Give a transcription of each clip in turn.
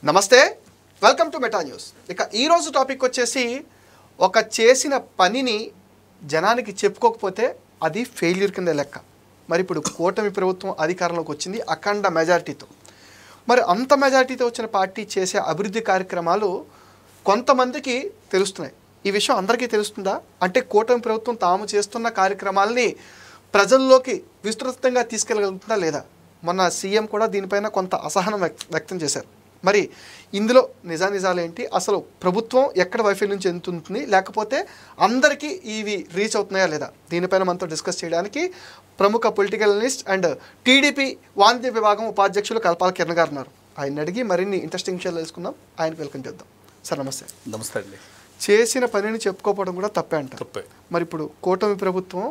నమస్తే, welcome to meta news. ఇక ఈరోజు టాపిక్ వచ్చేసి ఒక చేసిన పనిని జనానికి చెప్పుకోకపోతే అది ఫెయిల్యూర్ కింద లెక్క. మరి ఇప్పుడు కూటమి ప్రభుత్వం అధికారంలోకి వచ్చింది అఖండ మెజారిటీతో. మరి అంత మెజారిటీతో వచ్చిన పార్టీ చేసే అభివృద్ధి కార్యక్రమాలు కొంతమందికి తెలుస్తున్నాయి. ఈ విషయం అందరికీ తెలుస్తుందా? అంటే కూటమి ప్రభుత్వం తాము చేస్తున్న కార్యక్రమాలని ప్రజల్లోకి విస్తృతంగా తీసుకెళ్ళగలుగుతుందా లేదా? మొన్న సీఎం కూడా దీనిపైన కొంత అసహనం వ్యక్తం చేశారు. మరి ఇందులో నిజానిజాలేంటి, అసలు ప్రభుత్వం ఎక్కడ వైఫల్యం చెందుతుంది, లేకపోతే అందరికీ ఇవి రీచ్ అవుతున్నాయా లేదా, దీనిపైన మనతో డిస్కస్ చేయడానికి ప్రముఖ పొలిటికల్ అనలిస్ట్ అండ్ టీడీపీ వాణిజ్య విభాగం ఉపాధ్యక్షులు కల్పాల కిరణ్ గారు ఉన్నారు. ఆయన అడిగి మరిన్ని ఇంట్రెస్టింగ్ విషయాలు తెలుసుకుందాం. ఆయనకు వెల్కమ్ చేద్దాం. సార్ నమస్తే. నమస్తే అండి. చేసిన పనిని చెప్పుకోవడం కూడా తప్పే అంటారు. మరి ఇప్పుడు కూటమి ప్రభుత్వం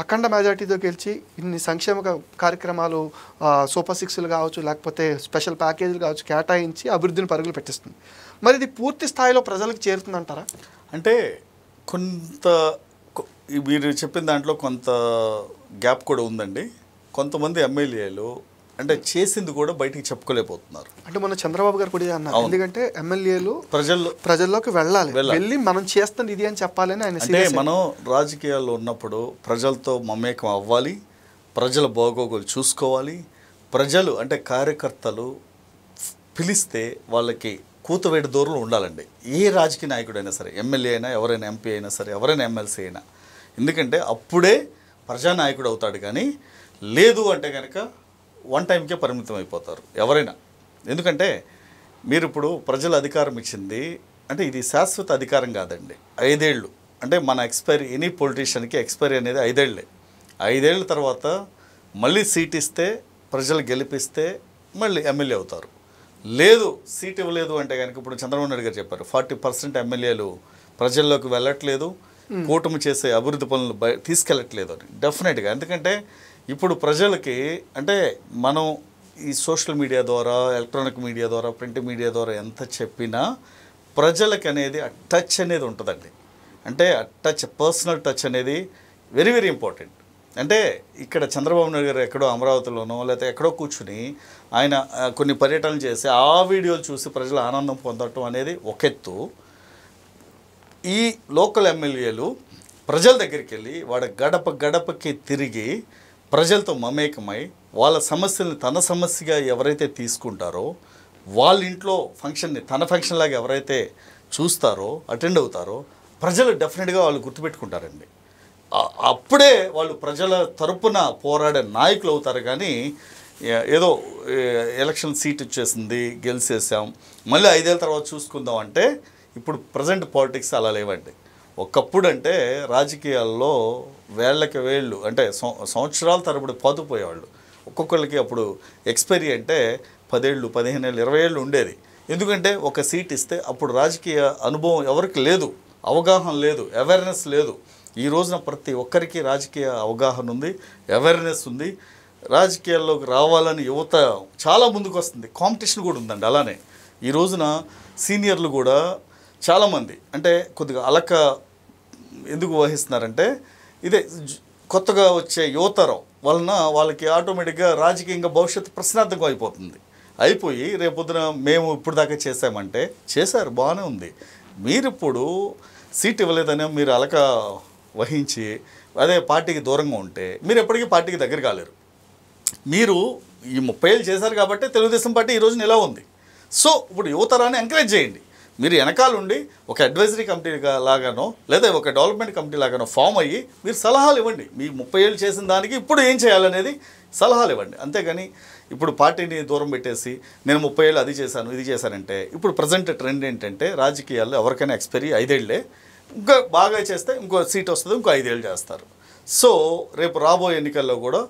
అఖండ మెజార్టీతో గెలిచి ఇన్ని సంక్షేమ కార్యక్రమాలు, సూపర్ సిక్స్లు కావచ్చు, లేకపోతే స్పెషల్ ప్యాకేజీలు కావచ్చు కేటాయించి అభివృద్ధిని పరుగులు పెట్టిస్తుంది. మరి ఇది పూర్తి స్థాయిలో ప్రజలకు చేరుతుందంటారా? అంటే కొంత మీరు చెప్పిన దాంట్లో కొంత గ్యాప్ కూడా ఉందండి. కొంతమంది ఎమ్మెల్యేలు అంటే చేసింది కూడా బయటికి చెప్పుకోలేకపోతున్నారు. అంటే మన చంద్రబాబు గారు కూడా అన్నారు, ఎందుకంటే ఎమ్మెల్యేలు ప్రజల్లోకి వెళ్ళి మనం చేస్తుంది ఇది అని చెప్పాలని ఆయన. అంటే మనం రాజకీయాల్లో ఉన్నప్పుడు ప్రజలతో మమేకం అవ్వాలి, ప్రజల బాగోగులు చూసుకోవాలి. ప్రజలు అంటే కార్యకర్తలు పిలిస్తే వాళ్ళకి కూతవేడి దూరంలో ఉండాలండి. ఏ రాజకీయ నాయకుడైనా సరే, ఎమ్మెల్యే అయినా, ఎవరైనా ఎంపీ అయినా సరే, ఎవరైనా ఎమ్మెల్సీ అయినా. ఎందుకంటే అప్పుడే ప్రజానాయకుడు అవుతాడు. కానీ లేదు అంటే కనుక వన్ టైంకే పరిమితం అయిపోతారు ఎవరైనా. ఎందుకంటే మీరు ఇప్పుడు ప్రజల అధికారం ఇచ్చింది అంటే ఇది శాశ్వత అధికారం కాదండి. 5 ఏళ్ళు అంటే మన ఎక్స్పైరీ, ఎనీ పొలిటీషియన్కి ఎక్స్పైరీ అనేది 5 ఏళ్ళే. 5 ఏళ్ళ తర్వాత మళ్ళీ సీట్ ఇస్తే, ప్రజలు గెలిపిస్తే మళ్ళీ ఎమ్మెల్యే అవుతారు. లేదు సీట్ ఇవ్వలేదు అంటే కనుక ఇప్పుడు చంద్రబాబు నాయుడు గారు చెప్పారు 40% ఎమ్మెల్యేలు ప్రజల్లోకి వెళ్ళట్లేదు, కూటమి చేసే అభివృద్ధి పనులు తీసుకెళ్ళట్లేదు అని. డెఫినెట్గా ఎందుకంటే ఇప్పుడు ప్రజలకి అంటే మనం ఈ సోషల్ మీడియా ద్వారా, ఎలక్ట్రానిక్ మీడియా ద్వారా, ప్రింట్ మీడియా ద్వారా ఎంత చెప్పినా ప్రజలకి అనేది ఆ టచ్ అనేది ఉంటుందండి. అంటే ఆ టచ్, పర్సనల్ టచ్ అనేది వెరీ వెరీ ఇంపార్టెంట్. అంటే ఇక్కడ చంద్రబాబు నాయుడు గారు ఎక్కడో అమరావతిలోనో లేకపోతే ఎక్కడో కూర్చుని ఆయన కొన్ని పర్యటనలు చేసి ఆ వీడియోలు చూసి ప్రజలు ఆనందం పొందటం అనేది ఒక ఎత్తు. ఈ లోకల్ ఎమ్మెల్యేలు ప్రజల దగ్గరికి వెళ్ళి వాడు గడప గడపకి తిరిగి ప్రజలతో మమేకమై వాళ్ళ సమస్యల్ని తన సమస్యగా ఎవరైతే తీసుకుంటారో, వాళ్ళ ఇంట్లో ఫంక్షన్ని తన ఫంక్షన్ లాగా ఎవరైతే చూస్తారో, అటెండ్ అవుతారో, ప్రజలు డెఫినెట్గా వాళ్ళు గుర్తుపెట్టుకుంటారండి. అప్పుడే వాళ్ళు ప్రజల తరపున పోరాడే నాయకులు అవుతారు. కానీ ఏదో ఎలక్షన్ సీట్ వచ్చేసింది, గెలిచేసాం, మళ్ళీ 5 ఏళ్ళ తర్వాత చూసుకుందాం అంటే ఇప్పుడు ప్రజెంట్ పాలిటిక్స్ అలా లేవండి. ఒకప్పుడు అంటే రాజకీయాల్లో వేళ్ళకి వేళ్ళు అంటే సంవత్సరాల తరబడి పోతుపోయేవాళ్ళు. ఒక్కొక్కరికి అప్పుడు ఎక్స్పైరీ అంటే 10 ఏళ్ళు, 15 ఏళ్ళు, 20 ఏళ్ళు ఉండేది. ఎందుకంటే ఒక సీట్ ఇస్తే అప్పుడు రాజకీయ అనుభవం ఎవరికి లేదు, అవగాహన లేదు, అవేర్నెస్ లేదు. ఈ రోజున ప్రతి ఒక్కరికి రాజకీయ అవగాహన ఉంది, అవేర్నెస్ ఉంది. రాజకీయాల్లోకి రావాలని యువత చాలా ముందుకు వస్తుంది, కాంపిటీషన్ కూడా ఉందండి. అలానే ఈ రోజున సీనియర్లు కూడా చాలామంది అంటే కొద్దిగా అలక ఎందుకు వహిస్తున్నారంటే ఇదే కొత్తగా వచ్చే యువతరం వలన వాళ్ళకి ఆటోమేటిక్గా రాజకీయంగా భవిష్యత్తు ప్రశ్నార్థకం అయిపోయి రేపొద్దున మేము ఇప్పుడు దాకా చేశామంటే చేశారు, బాగానే ఉంది. మీరు ఇప్పుడు సీట్ ఇవ్వలేదని మీరు అలక వహించి అదే పార్టీకి దూరంగా ఉంటే మీరు ఎప్పటికీ పార్టీకి దగ్గర కాలేరు. మీరు ఈ 30 ఏళ్ళు చేశారు కాబట్టి తెలుగుదేశం పార్టీ ఈ రోజున ఇలా ఉంది. సో ఇప్పుడు యువతరాన్ని ఎంకరేజ్ చేయండి. మీరు వెనకాలండి ఒక అడ్వైజరీ కమిటీ లాగానో లేదా ఒక డెవలప్మెంట్ కమిటీ లాగానో ఫామ్ అయ్యి మీరు సలహాలు ఇవ్వండి. మీ 30 ఏళ్ళు చేసిన దానికి ఇప్పుడు ఏం చేయాలనేది సలహాలు ఇవ్వండి. అంతేగాని ఇప్పుడు పార్టీని దూరం పెట్టేసి నేను 30 ఏళ్ళు అది చేశాను ఇది చేశానంటే ఇప్పుడు ప్రజెంట్ ట్రెండ్ ఏంటంటే రాజకీయాల్లో ఎవరికైనా ఎక్స్పైరీ 5 ఏళ్ళే, ఇంకా బాగా చేస్తే ఇంకో సీట్ వస్తుంది, ఇంకో 5 ఏళ్ళు చేస్తారు. సో రేపు రాబోయే ఎన్నికల్లో కూడా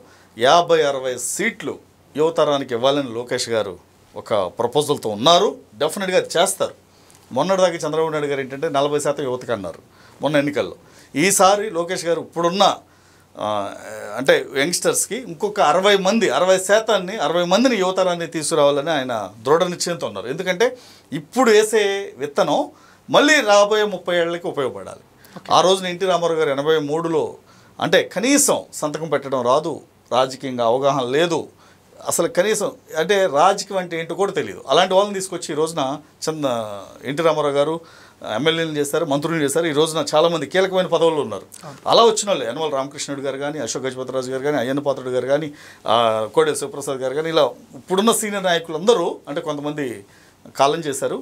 50-60 సీట్లు యువతరానికి ఇవ్వాలని లోకేష్ గారు ఒక ప్రపోజల్తో ఉన్నారు. డెఫినెట్గా అది చేస్తారు. మొన్నటిదాకా చంద్రబాబు నాయుడు గారు ఏంటంటే 40% యువతకు అన్నారు మొన్న ఎన్నికల్లో. ఈసారి లోకేష్ గారు ఇప్పుడున్న అంటే యంగ్స్టర్స్కి ఇంకొక 60 మందిని యువతరాన్ని తీసుకురావాలని ఆయన దృఢ నిశ్చయంతో ఉన్నారు. ఎందుకంటే ఇప్పుడు వేసే విత్తనం మళ్ళీ రాబోయే 30 ఏళ్ళకి ఉపయోగపడాలి. ఆ రోజున ఎన్టీ రామారావు గారు 83లో అంటే కనీసం సంతకం పెట్టడం రాదు, రాజకీయంగా అవగాహన లేదు, అసలు కనీసం అంటే రాజకీయం అంటే ఏంటో కూడా తెలియదు. అలాంటి వాళ్ళని తీసుకొచ్చి ఈ రోజున ఎన్టీ రామారావు గారు ఎమ్మెల్యేలు చేస్తారు, మంత్రులు చేస్తారు. ఈ రోజున చాలామంది కీలకమైన పదవుల్లో ఉన్నారు. అలా వచ్చిన వాళ్ళు యనమల రామకృష్ణుడు గారు కానీ, అశోక్ గజపతిరాజు గారు కానీ, అయ్యన్న పాత్రుడు గారు కానీ, కోడెల శివప్రసాద్ గారు కానీ, ఇలా ఇప్పుడున్న సీనియర్ నాయకులు అందరూ అంటే కొంతమంది కాలం చేశారు.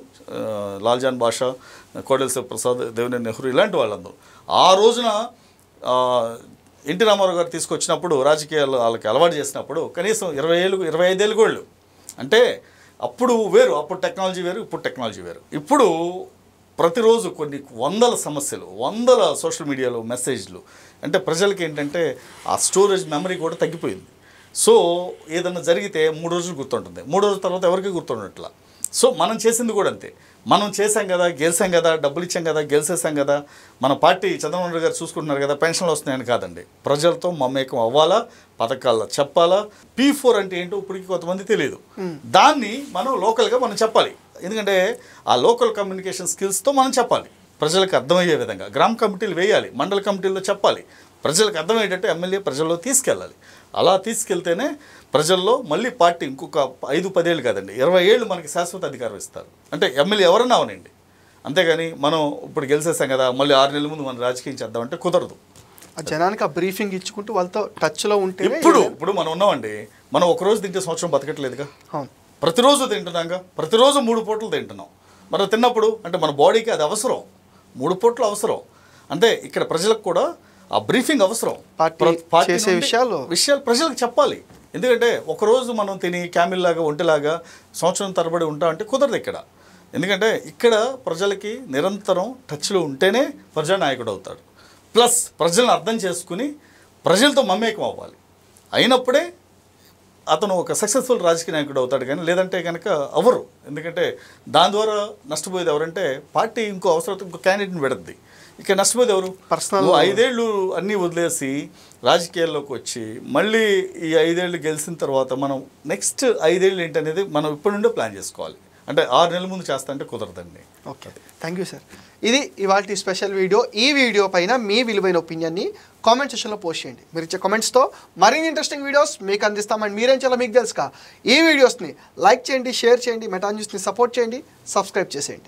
లాల్జాన్ బాషా, కోడెల శివప్రసాద్, దేవినేని నెహ్రూ ఇలాంటి వాళ్ళందరూ ఆ రోజున ఎన్టీ రామారావు గారు తీసుకొచ్చినప్పుడు రాజకీయాలు వాళ్ళకి అలవాటు చేసినప్పుడు కనీసం 25 ఏళ్ళు కూడా అంటే అప్పుడు వేరు, అప్పుడు టెక్నాలజీ వేరు, ఇప్పుడు టెక్నాలజీ వేరు. ఇప్పుడు ప్రతిరోజు కొన్ని వందల సమస్యలు, వందల సోషల్ మీడియాలో మెసేజ్లు, అంటే ప్రజలకి ఏంటంటే ఆ స్టోరేజ్ మెమరీ కూడా తగ్గిపోయింది. సో ఏదన్నా జరిగితే 3 రోజులు గుర్తుంటుంది, 3 రోజుల తర్వాత ఎవరికి గుర్తుండట్లా. సో మనం చేసింది కూడా అంతే. మనం చేసాం కదా, గెలిచాం కదా, డబ్బులు ఇచ్చాం కదా, గెలిచేసాం కదా, మన పార్టీ చంద్రబాబు నాయుడు గారు చూసుకుంటున్నారు కదా, పెన్షన్లు వస్తున్నాయని కాదండి. ప్రజలతో మమేకం అవ్వాలా, పథకాల్లో చెప్పాలా. P4 అంటే ఏంటో ఇప్పటికీ కొంతమంది తెలియదు. దాన్ని మనం లోకల్గా మనం చెప్పాలి. ఎందుకంటే ఆ లోకల్ కమ్యూనికేషన్ స్కిల్స్తో మనం చెప్పాలి, ప్రజలకు అర్థమయ్యే విధంగా. గ్రామ కమిటీలు వేయాలి, మండల కమిటీల్లో చెప్పాలి, ప్రజలకు అర్థమయ్యేటట్టు ఎమ్మెల్యే ప్రజల్లో తీసుకెళ్ళాలి. అలా తీసుకెళ్తేనే ప్రజల్లో మళ్ళీ పార్టీ ఇంకొక 5-10 ఏళ్ళు కాదండి, 20 ఏళ్ళు మనకి శాశ్వత అధికారం ఇస్తారు. అంటే ఎమ్మెల్యే ఎవరన్నా అవనండి. అంతేగాని మనం ఇప్పుడు గెలిచేసాం కదా మళ్ళీ 6 నెలల ముందు మనం రాజకీయం చేద్దామంటే కుదరదు. జనానికి ఆ బ్రీఫింగ్ ఇచ్చుకుంటూ వాళ్ళతో టచ్లో ఉంటే ఇప్పుడు మనం ఉన్నామండి. మనం ఒకరోజు తింటే సంవత్సరం బతకట్లేదుగా, ప్రతిరోజు తింటున్నాంగా, ప్రతిరోజు 3 పూటలు తింటున్నాం. మనం తిన్నప్పుడు అంటే మన బాడీకి అది అవసరం, 3 పూటలు అవసరం. అంటే ఇక్కడ ప్రజలకు కూడా ఆ బ్రీఫింగ్ అవసరం. చేసే విషయాలు ప్రజలకు చెప్పాలి. ఎందుకంటే ఒకరోజు మనం తిని క్యామిల్లాగా ఒంటిలాగా సంవత్సరం తరబడి ఉంటా అంటే కుదరదు ఇక్కడ. ఎందుకంటే ఇక్కడ ప్రజలకి నిరంతరం టచ్లో ఉంటేనే ప్రజానాయకుడు అవుతాడు. ప్లస్ ప్రజలను అర్థం చేసుకుని ప్రజలతో మమేకం అవ్వాలి. అయినప్పుడే అతను ఒక సక్సెస్ఫుల్ రాజకీయ నాయకుడు అవుతాడు. కానీ లేదంటే కనుక ఎవరు. ఎందుకంటే దాని ద్వారా నష్టపోయేది ఎవరంటే పార్టీ ఇంకో అవసరం ఇంకో క్యాండిడేట్ని పెడుద్ది. ఇక నష్టపోయేది ఎవరు? పర్సనల్. 5 ఏళ్ళు అన్నీ వదిలేసి రాజకీయాల్లోకి వచ్చి మళ్ళీ ఈ 5 ఏళ్ళు గెలిచిన తర్వాత మనం నెక్స్ట్ 5 ఏళ్ళు ఏంటనేది మనం ఇప్పటి నుండే ప్లాన్ చేసుకోవాలి. అంటే 6 నెలల ముందు చేస్తా అంటే కుదరదండి. Okay, thank you sir. ఇది ఇవాల్టి స్పెషల్ వీడియో. ఈ వీడియో పైన మీ విలువైన ఒపీనియన్ని కామెంట్ సెక్షన్లో పోస్ట్ చేయండి. మీరు ఇచ్చే కామెంట్స్తో మరిన్ని ఇంట్రెస్టింగ్ వీడియోస్ మీకు అందిస్తామని మీరేం చేయాలో మీకు తెలుసుగా. ఈ వీడియోస్ని లైక్ చేయండి, షేర్ చేయండి, మెటా న్యూస్ని సపోర్ట్ చేయండి, సబ్స్క్రైబ్ చేసేయండి.